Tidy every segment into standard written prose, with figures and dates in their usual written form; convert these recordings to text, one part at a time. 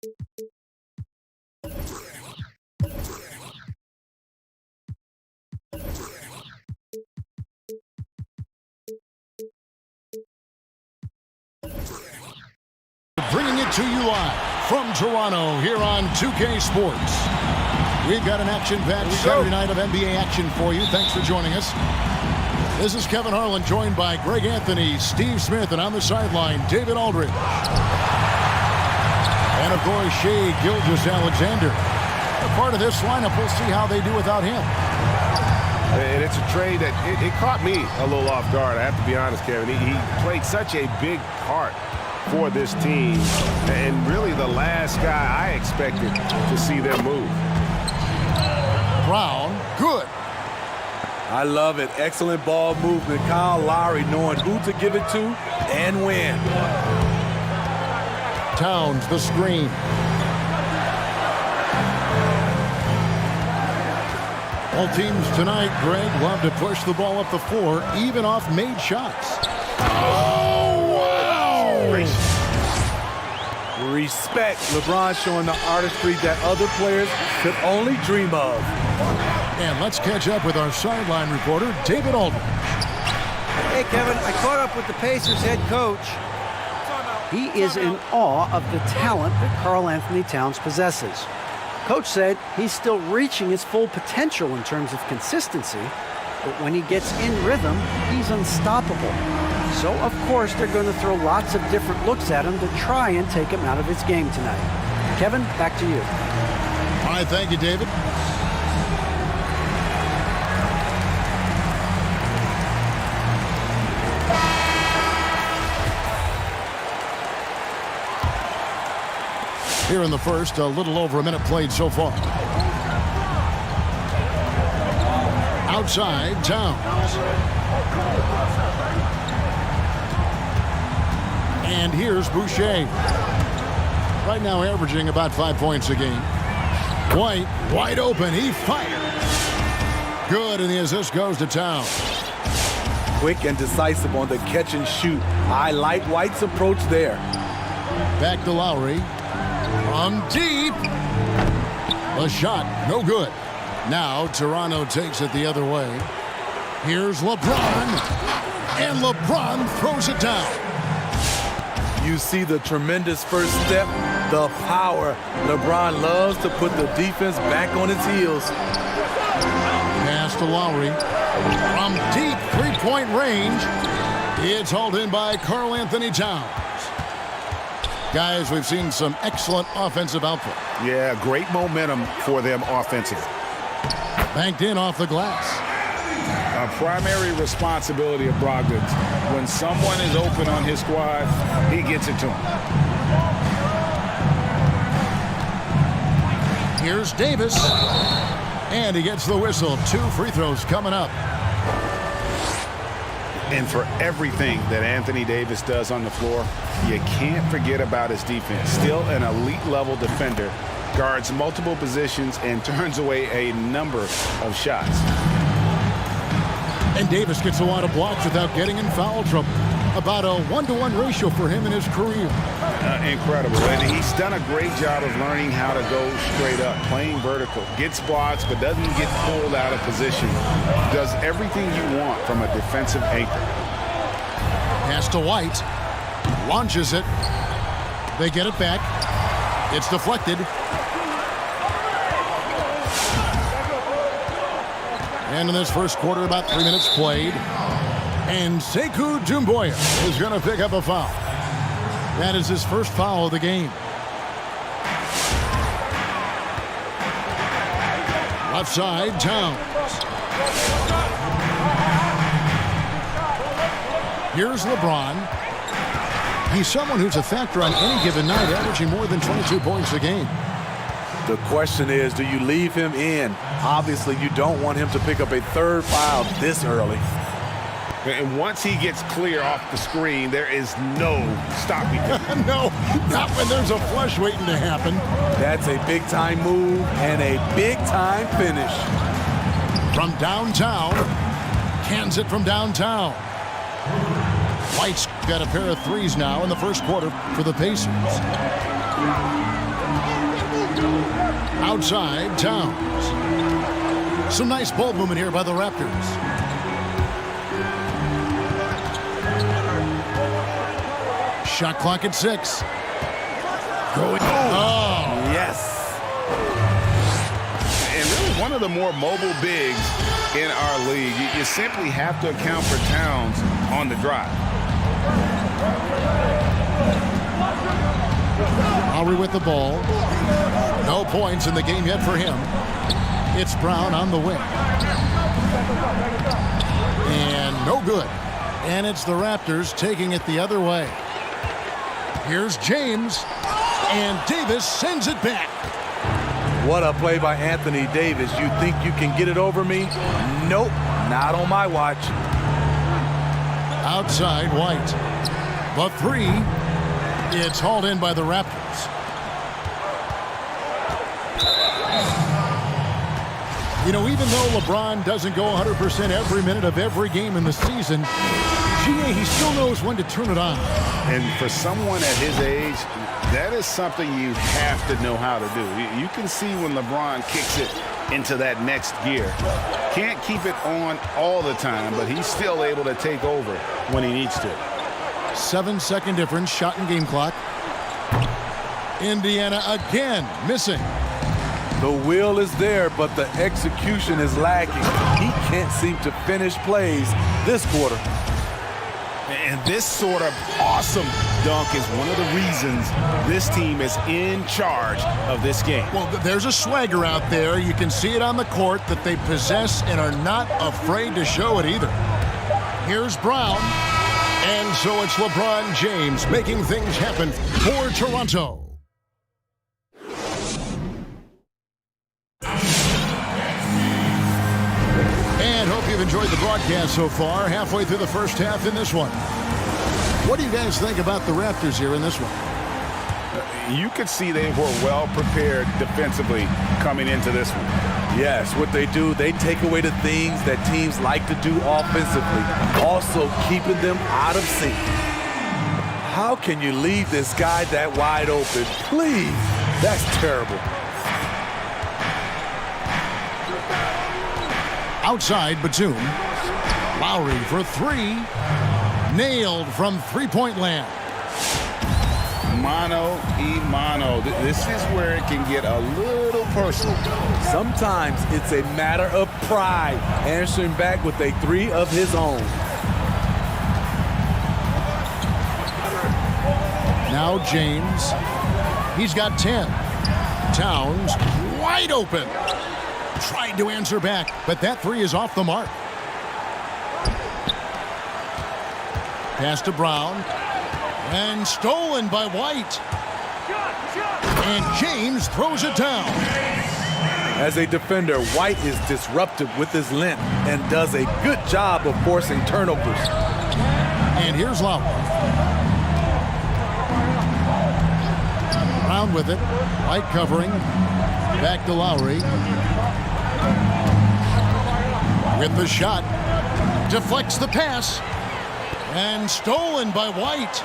Bringing it to you live from Toronto here on 2K Sports. We've got an action-packed Saturday night of NBA action for you. Thanks for joining us. This is Kevin Harlan, joined by Greg Anthony, Steve Smith, and on the sideline, David Aldridge. And, of course, Shai Gilgeous-Alexander. A part of this lineup, we'll see how they do without him. And it's a trade that it caught me a little off guard, I have to be honest, Kevin. He played such a big part for this team, and really the last guy I expected to see them move. Brown, good. I love it. Excellent ball movement. Kyle Lowry knowing who to give it to and when. Towns, the screen. All teams tonight, Greg, love to push the ball up the floor, even off made shots. Oh, wow! Respect. LeBron showing the artistry that other players could only dream of. And let's catch up with our sideline reporter, David Aldridge. Hey, Kevin, I caught up with the Pacers head coach. He is in awe of the talent that Karl Anthony Towns possesses. Coach said he's still reaching his full potential in terms of consistency, but when he gets in rhythm, he's unstoppable. So, of course, they're going to throw lots of different looks at him to try and take him out of his game tonight. Kevin, back to you. All right, thank you, David. Here in the first, a little over a minute played so far. Outside, Towns. And here's Boucher. Right now averaging about 5 points a game. White, wide open, he fires. Good, and the assist goes to Towns. Quick and decisive on the catch and shoot. I like White's approach there. Back to Lowry. From deep. A shot, no good. Now Toronto takes it the other way. Here's LeBron. And LeBron throws it down. You see the tremendous first step, the power. LeBron loves to put the defense back on its heels. Pass to Lowry. From deep three-point range. It's hauled in by Karl Anthony Towns. Guys, we've seen some excellent offensive output. Yeah, great momentum for them offensively. Banked in off the glass. A primary responsibility of Brogdon's. When someone is open on his squad, he gets it to him. Here's Davis. And he gets the whistle. 2 free throws coming up. And for everything that Anthony Davis does on the floor, you can't forget about his defense. Still an elite-level defender, guards multiple positions, and turns away a number of shots. And Davis gets a lot of blocks without getting in foul trouble. About a 1-to-1 ratio for him in his career. Incredible. And he's done a great job of learning how to go straight up, playing vertical. Gets blocks, but doesn't get pulled out of position. Does everything you want from a defensive anchor. Pass to White. Launches it. They get it back. It's deflected. And in this first quarter, about 3 minutes played. And Sekou Doumbouya is going to pick up a foul. That is his first foul of the game. Left side, Towns. Here's LeBron. He's someone who's a factor on any given night, averaging more than 22 points a game. The question is, do you leave him in? Obviously, you don't want him to pick up a third foul this early. And once he gets clear off the screen, there is no stopping him. No, not when there's a flush waiting to happen. That's a big-time move and a big-time finish. From downtown, cans it from downtown. White's got a pair of threes now in the first quarter for the Pacers. Outside, Towns. Some nice ball movement here by the Raptors. Shot clock at 6. Going. Oh. Yes. And really one of the more mobile bigs in our league. You simply have to account for Towns on the drive. Lowry with the ball. No points in the game yet for him. It's Brown on the wing. And no good. And it's the Raptors taking it the other way. Here's James. And Davis sends it back. What a play by Anthony Davis. You think you can get it over me? Nope, not on my watch. Outside, White. The 3. It's hauled in by the Raptors. You know, even though LeBron doesn't go 100% every minute of every game in the season, GA, he still knows when to turn it on. And for someone at his age, that is something you have to know how to do. You can see when LeBron kicks it into that next gear. Can't keep it on all the time, but he's still able to take over when he needs to. 7-second difference, shot and game clock. Indiana again missing. The will is there, but the execution is lacking. He can't seem to finish plays this quarter. And this sort of awesome dunk is one of the reasons this team is in charge of this game. Well, there's a swagger out there. You can see it on the court that they possess and are not afraid to show it either. Here's Brown. And so it's LeBron James making things happen for Toronto. And hope you've enjoyed the broadcast so far. Halfway through the first half in this one. What do you guys think about the Raptors here in this one? You could see they were well prepared defensively coming into this one. Yes, what they do, they take away the things that teams like to do offensively, also keeping them out of sync. How can you leave this guy that wide open? Please, that's terrible. Outside, Batum. Lowry for 3. Nailed from three-point land. Mano y mano. This is where it can get a little personal. Sometimes it's a matter of pride, answering back with a 3 of his own. Now James. He's got 10. Towns wide open. Tried to answer back, but that 3 is off the mark. Pass to Brown. And stolen by White. And James throws it down. As a defender, White is disruptive with his length and does a good job of forcing turnovers. And here's Lowry. Brown with it. White covering. Back to Lowry. With the shot. Deflects the pass. And stolen by White.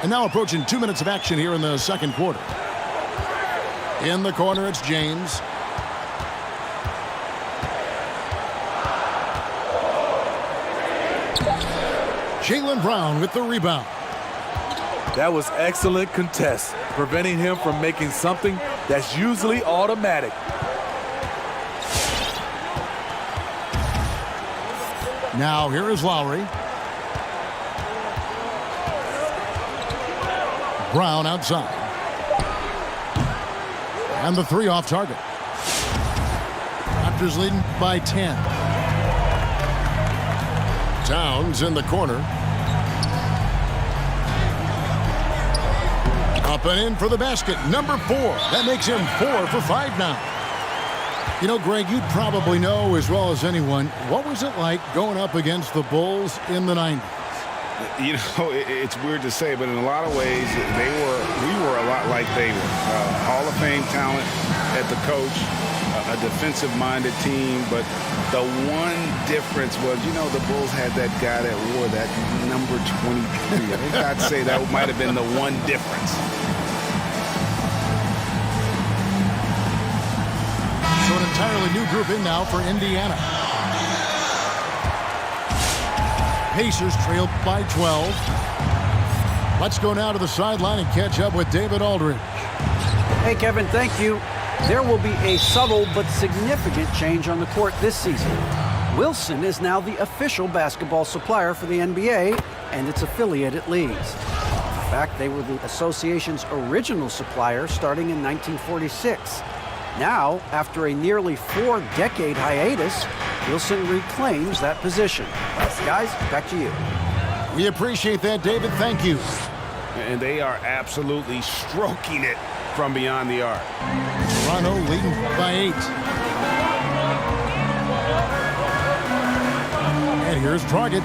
And now approaching 2 minutes of action here in the second quarter. In the corner, it's James. Jaylen Brown with the rebound. That was excellent contest, preventing him from making something that's usually automatic. Now here is Lowry. Brown outside. And the 3 off target. Raptors leading by 10. Towns in the corner. Up and in for the basket. Number 4. That makes him 4 for 5 now. You know, Greg, you probably know as well as anyone, what was it like going up against the Bulls in the 90s? You know, it's weird to say, but in a lot of ways, we were a lot like they were. Hall of Fame talent at the coach, a defensive-minded team, but the one difference was, you know, the Bulls had that guy that wore that number 23. I think I'd say that might have been the one difference. So an entirely new group in now for Indiana. Pacers trail by 12. Let's go now to the sideline and catch up with David Aldridge. Hey, Kevin, thank you. There will be a subtle but significant change on the court this season. Wilson is now the official basketball supplier for the NBA and its affiliated leagues. In fact, they were the association's original supplier starting in 1946. Now, after a nearly 4-decade hiatus, Wilson reclaims that position. Guys, back to you. We appreciate that, David. Thank you. And they are absolutely stroking it from beyond the arc. Toronto leading by 8. And here's Dragic.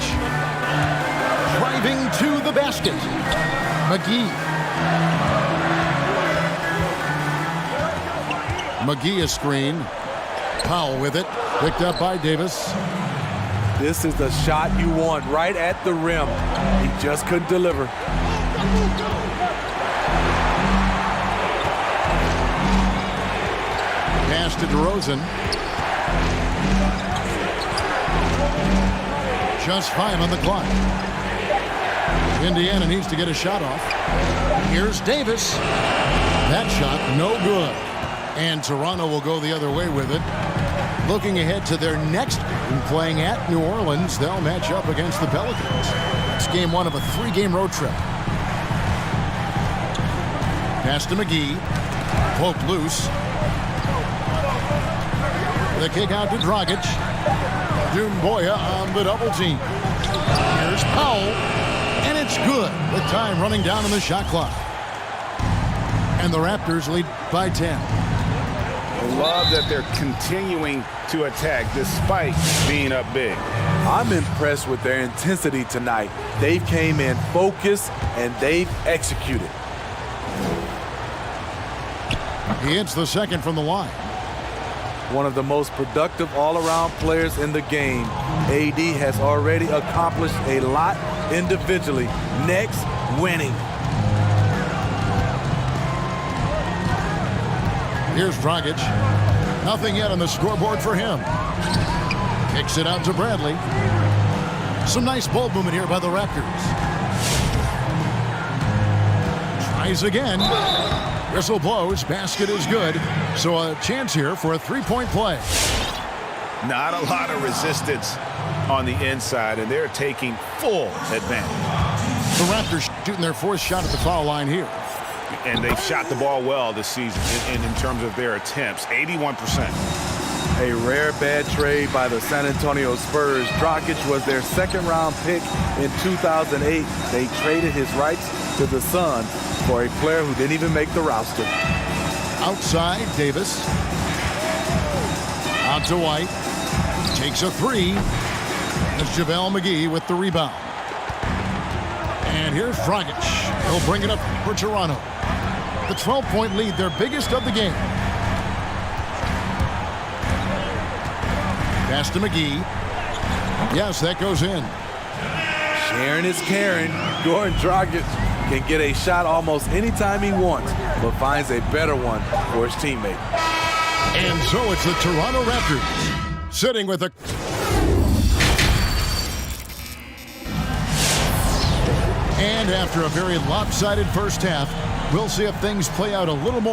Driving to the basket. McGee a screen. Powell with it. Picked up by Davis. This is the shot you want right at the rim. He just couldn't deliver. Pass to DeRozan. Just 5 on the clock. Indiana needs to get a shot off. Here's Davis. That shot no good. And Toronto will go the other way with it. Looking ahead to their next game, playing at New Orleans, they'll match up against the Pelicans. It's game 1 of a 3-game road trip. Pass to McGee. Poked loose. The kick out to Dragic. Boya on the double team. Here's Powell. And it's good with time running down on the shot clock. And the Raptors lead by 10. I love that they're continuing to attack despite being up big. I'm impressed with their intensity tonight. They came in focused and they've executed. He hits the second from the line. One of the most productive all-around players in the game. AD has already accomplished a lot individually. Next, winning. Here's Dragic. Nothing yet on the scoreboard for him. Kicks it out to Bradley. Some nice ball movement here by the Raptors. Tries again. Whistle blows. Basket is good. So a chance here for a 3-point play. Not a lot of resistance on the inside, and they're taking full advantage. The Raptors shooting their 4th shot at the foul line here. And they've shot the ball well this season in terms of their attempts, 81%. A rare bad trade by the San Antonio Spurs. Dragic was their 2nd-round pick in 2008. They traded his rights to the Suns for a player who didn't even make the roster. Outside, Davis. Out to White. Takes a 3. It's JaVale McGee with the rebound. And here's Dragic. He'll bring it up for Toronto. The 12-point lead, their biggest of the game. Pass to McGee. Yes, that goes in. Sharing is caring. Goran Dragic can get a shot almost anytime he wants, but finds a better one for his teammate. And so it's the Toronto Raptors sitting with a... And after a very lopsided first half, we'll see if things play out a little more.